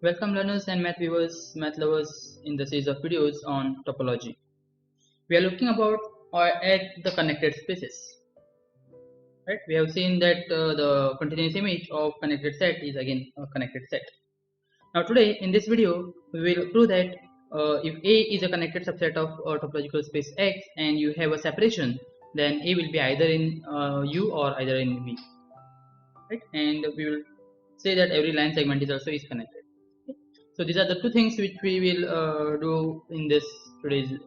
Welcome learners and math viewers, math lovers in the series of videos on topology. We are looking about or at the connected spaces. Right? We have seen that the continuous image of connected set is again a connected set. Now today in this video we will prove that if A is a connected subset of a topological space X and you have a separation, then A will be either in U or either in V. Right? And we will say that every line segment is also is connected. So these are the two things which we will do in this today's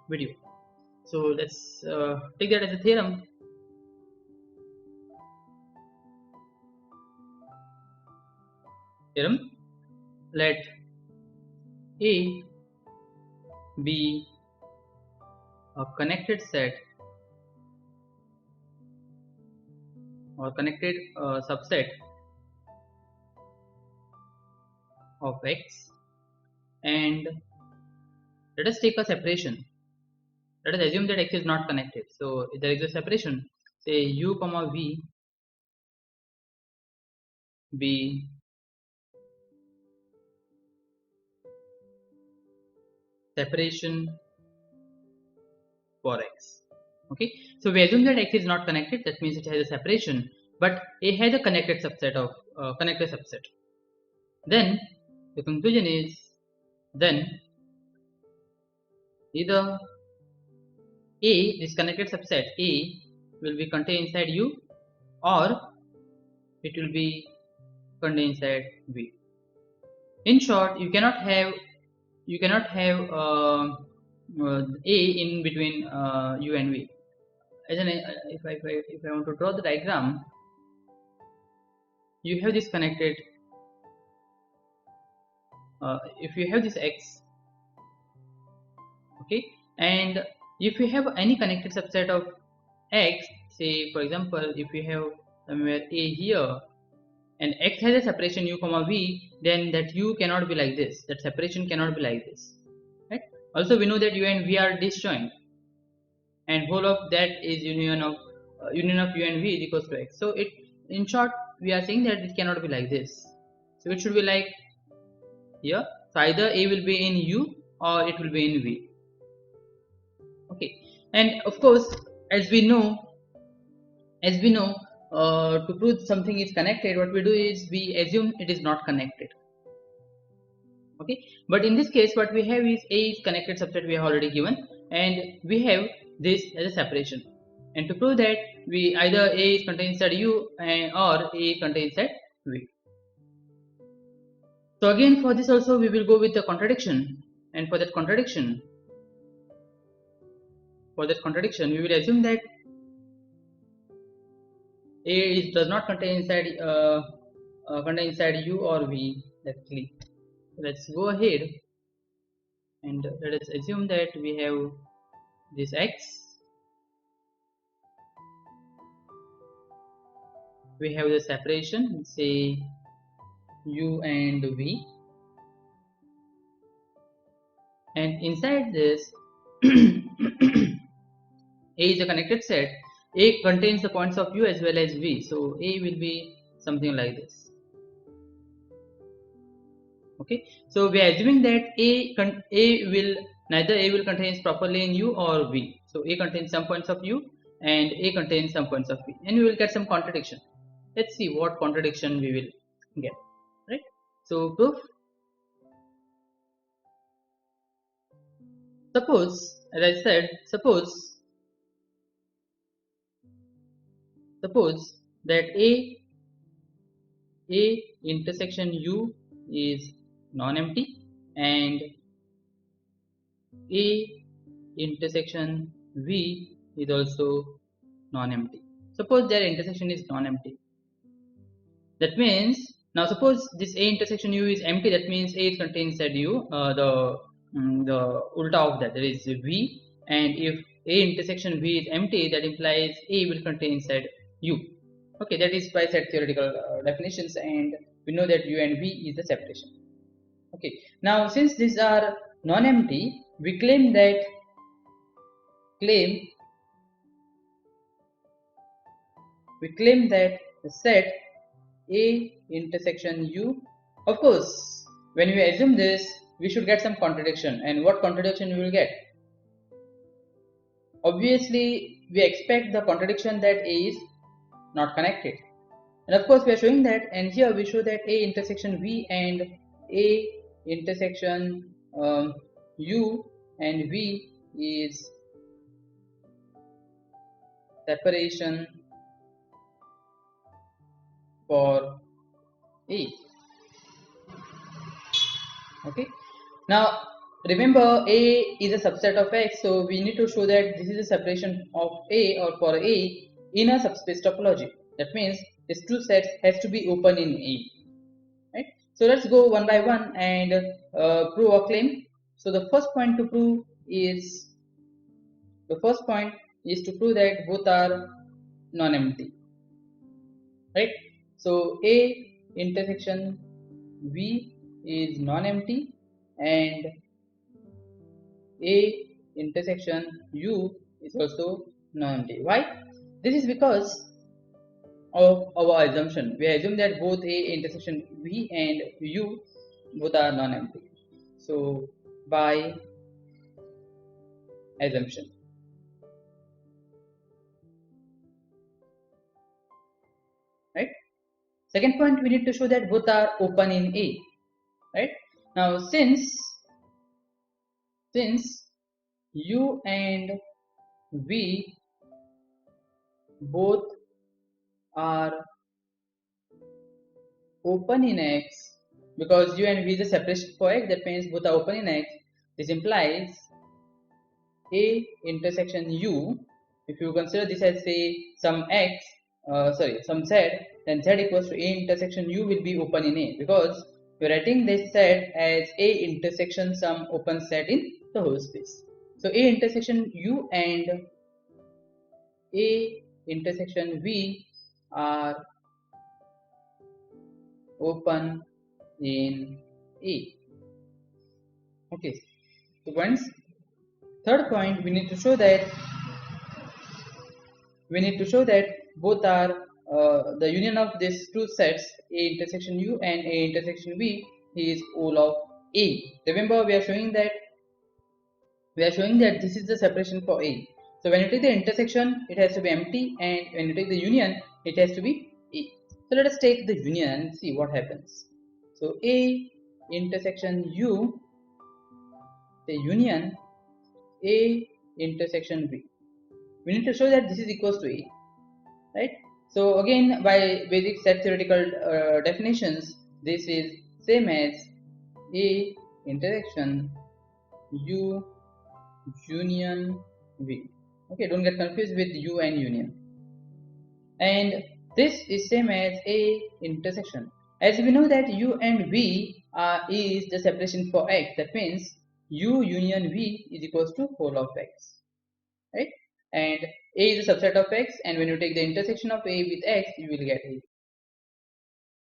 video. So let's take that as a theorem. Let A be a connected set or connected subset of X, and let us take a separation. Let us assume that X is not connected. So if there is a separation, say U comma V be separation for X. Okay, so we assume that X is not connected. That means it has a separation, but A has a connected subset of connected subset. Then the conclusion is then either A, this connected subset A, will be contained inside U, or it will be contained inside V. In short, you cannot have A in between U and V. As an, if I want to draw the diagram, you have this connected. If you have this X, okay, and if you have any connected subset of X, say for example, if you have somewhere A here and X has a separation U comma V, then that U cannot be like this. That separation cannot be like this, right? Also, we know that U and V are disjoint, and whole of that is union of U and V is equals to X. So it, in short, we are saying that it cannot be like this. So it should be like here. So either A will be in U or it will be in V. Okay, and of course, as we know, to prove something is connected, what we do is we assume it is not connected. Okay, but in this case, what we have is A is connected subset we have already given, and we have this as a separation. And to prove that, we either A is contained inside U or A is contained inside V. So again, for this also we will go with the contradiction, and for that contradiction, we will assume that A does not contain inside U or V. Let's go ahead and let us assume that we have this X, we have the separation, say U and V, and inside this A is a connected set. A contains the points of U as well as V, so A will be something like this. Okay, so we are assuming that neither A will contains properly in U or V. So A contains some points of U and A contains some points of V, and we will get some contradiction. Let's see what contradiction we will get, right? So proof. Suppose, as I said, suppose that A intersection U is non-empty and A intersection V is also non-empty. Suppose their intersection is non-empty. That means, now suppose this A intersection U is empty, that means A is contained inside U, the ulta of that is V, and if A intersection V is empty, that implies A will contain inside U. Okay, that is by set theoretical definitions, and we know that U and V is the separation. Okay, now since these are non-empty, we claim that the set A intersection U, of course, when we assume this, we should get some contradiction. And what contradiction we will get? Obviously, we expect the contradiction that A is not connected. And of course, we are showing that, and here we show that A intersection V and A intersection U and V is separation for A. Okay. Now remember, A is a subset of X, so we need to show that this is a separation of A or for A in a subspace topology. That means these two sets has to be open in A. Right. So let's go one by one and prove our claim. So the first point to prove is to prove that both are non-empty. Right. So A intersection V is non-empty and A intersection U is also non-empty. Why? This is because of our assumption. We assume that both A intersection V and U both are non-empty. So by assumption. Right? Second point, we need to show that both are open in A. Right? Now since U and V both are open in X, because U and V is a separation for X, that means both are open in X. This implies A intersection U, if you consider this as say some X, some Z, then Z equals to A intersection U will be open in A, because we are writing this set as A intersection some open set in the whole space. So A intersection U and A intersection V are open in A. Okay, 2 points. Third point, we need to show that both are the union of these two sets, A intersection U and A intersection V, is all of A. Remember, we are showing that this is the separation for A. So when you take the intersection, it has to be empty, and when you take the union, it has to be A. So let us take the union and see what happens. So A intersection U, the union A intersection V. We need to show that this is equals to A, right? So again, by basic set theoretical definitions, this is same as A intersection U union V. Okay, don't get confused with U and union. And this is same as A intersection. As we know that U and V is the separation for X, that means U union V is equals to whole of X, right? And A is a subset of X, and when you take the intersection of A with X, you will get A.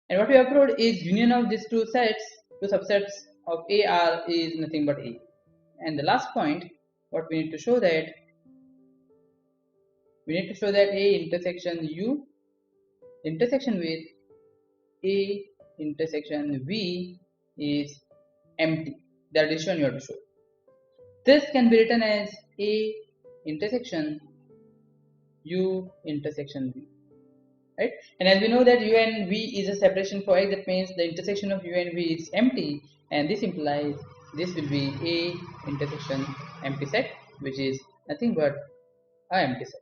And what we have proved is union of these two subsets of A is nothing but A. And the last point, what we need to show that A intersection U intersection with A intersection V is empty. That is shown you have to show. This can be written as A intersection U intersection V, right? And as we know that U and V is a separation for X, that means the intersection of U and V is empty, and this implies this will be A intersection empty set, which is nothing but a empty set.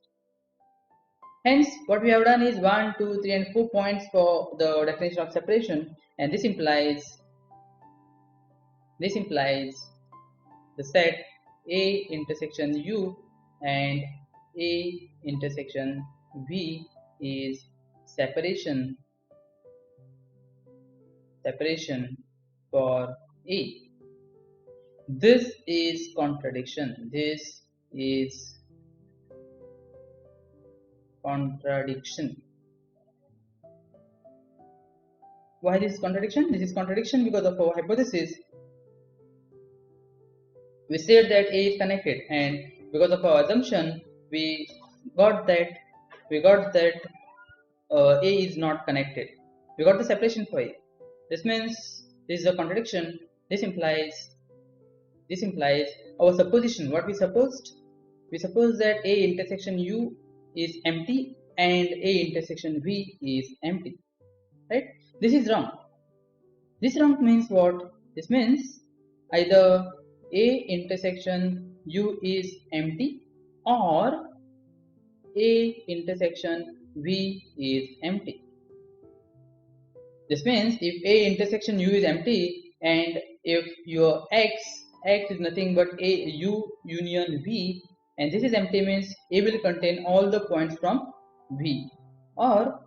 Hence, what we have done is 1, 2, 3, and 4 points for the definition of separation, and this implies the set A intersection U and A intersection V is separation for A. This is contradiction. Why this contradiction? This is contradiction because of our hypothesis. We said that A is connected, and because of our assumption, we got that A is not connected. We got the separation for A. This means this is a contradiction. This implies our supposition. What we supposed? We suppose that A intersection U is empty and A intersection V is empty, right? This is wrong. This wrong means what? This means either A intersection U is empty or A intersection V is empty. This means if A intersection U is empty and if your x is nothing but A U union V and this is empty, means A will contain all the points from V, or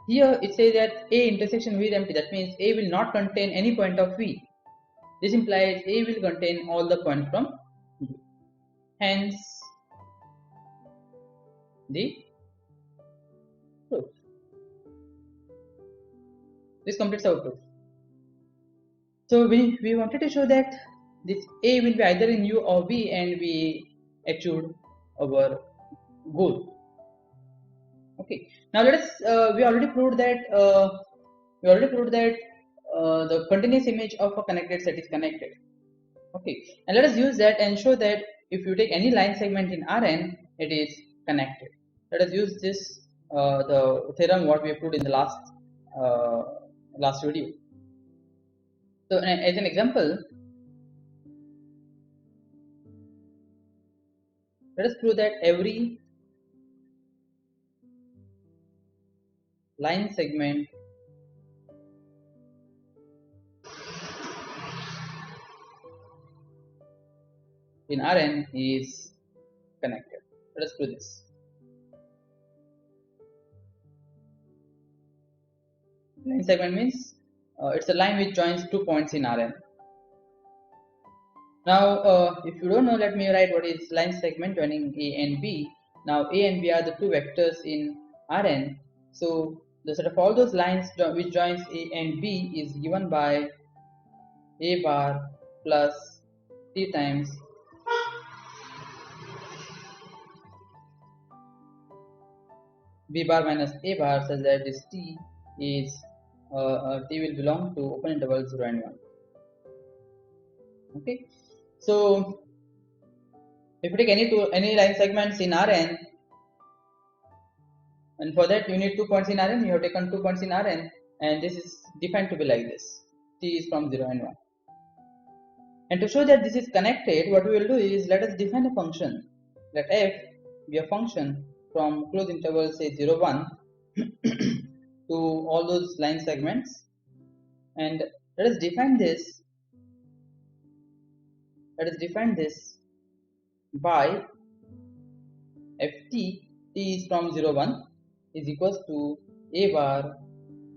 here it says that A intersection V is empty. That means A will not contain any point of V. This implies A will contain all the points from V. Hence the proof. This completes our proof. So we wanted to show that this A will be either in U or V, and we achieved our goal. Okay. Now let us. We already proved that. The continuous image of a connected set is connected. Okay. And let us use that and show that if you take any line segment in Rn, it is connected. Let us use this the theorem what we proved in the last video. So as an example, let us prove that every line segment in Rn is connected. Let us prove this. Line segment means it's a line which joins 2 points in Rn. Now, if you don't know, let me write what is line segment joining A and B. Now, A and B are the two vectors in Rn. So, the set of all those lines which joins A and B is given by A bar plus T times B bar minus A bar, such that this T is T will belong to open interval 0 and 1. Okay. So if you take any line segments in Rn, and for that you need 2 points in Rn, you have taken 2 points in Rn, and this is defined to be like this. T is from 0 and 1. And to show that this is connected, what we will do is let us define a function. Let f be a function from closed interval say 0 1 to all those line segments, and let us define this by ft. T is from 0 1 is equals to A bar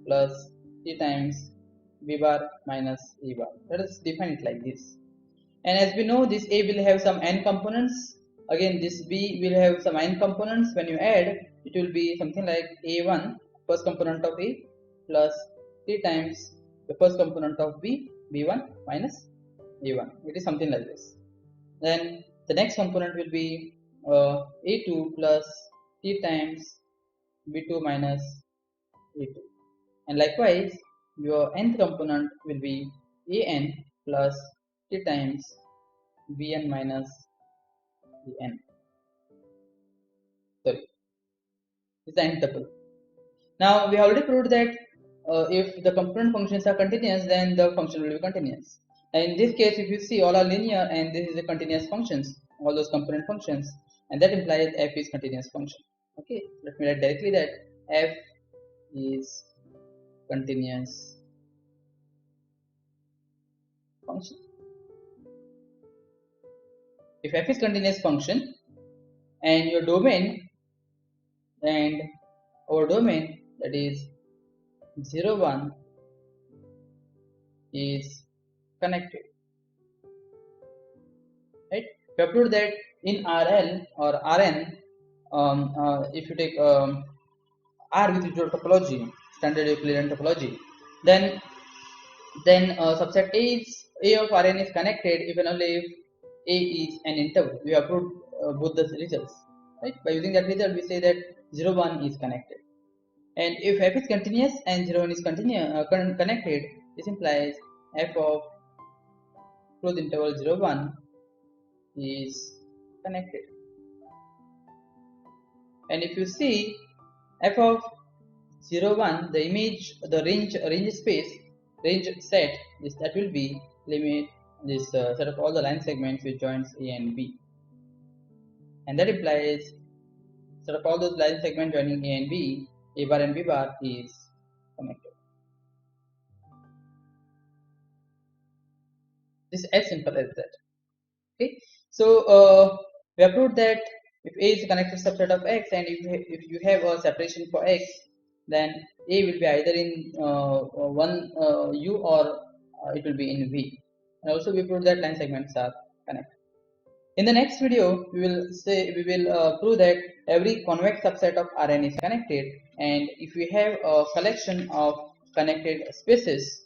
plus T times B bar minus A bar. Let us define it like this. And as we know, this A will have some n components. Again, this B will have some n components. When you add, it will be something like A1, first component of A, plus T times the first component of B, B1 minus A1. It is something like this. Then the next component will be A2 plus T times B2 minus A2. And likewise, your nth component will be An plus T times Bn minus Bn. Sorry, this is the nth tuple. Now we have already proved that if the component functions are continuous, then the function will be continuous. And in this case, if you see, all are linear, and this is the continuous functions, all those component functions, and that implies f is continuous function. Okay, let me write directly that f is continuous function. If f is continuous function and your domain and our domain, that is 0 1, is connected, right? We have proved that in RL or Rn, if you take R with your topology, standard Euclidean topology, then subset A of Rn is connected if and only if A is an interval. We have proved both the results, right? By using that result, we say that 0 1 is connected. And if f is continuous and 0 1 is connected, This implies f of closed interval 0, 1 is connected. And if you see f of 0, 1, the range space, range set, that will be limit this set of all the line segments with joints A and B, and that implies set of all those line segments joining A and B, A bar and B bar is connected. This is as simple as that. Okay, so we have proved that if A is a connected subset of X, and if you have a separation for X, then A will be either in one U or it will be in V. And also we proved that line segments are connected. In the next video, we will prove that every convex subset of Rn is connected, and if we have a collection of connected spaces,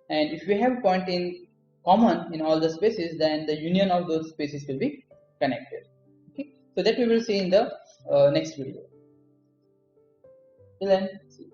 and if we have point in common in all the spaces, then the union of those spaces will be connected. Okay, so that we will see in the next video. Till then, see you.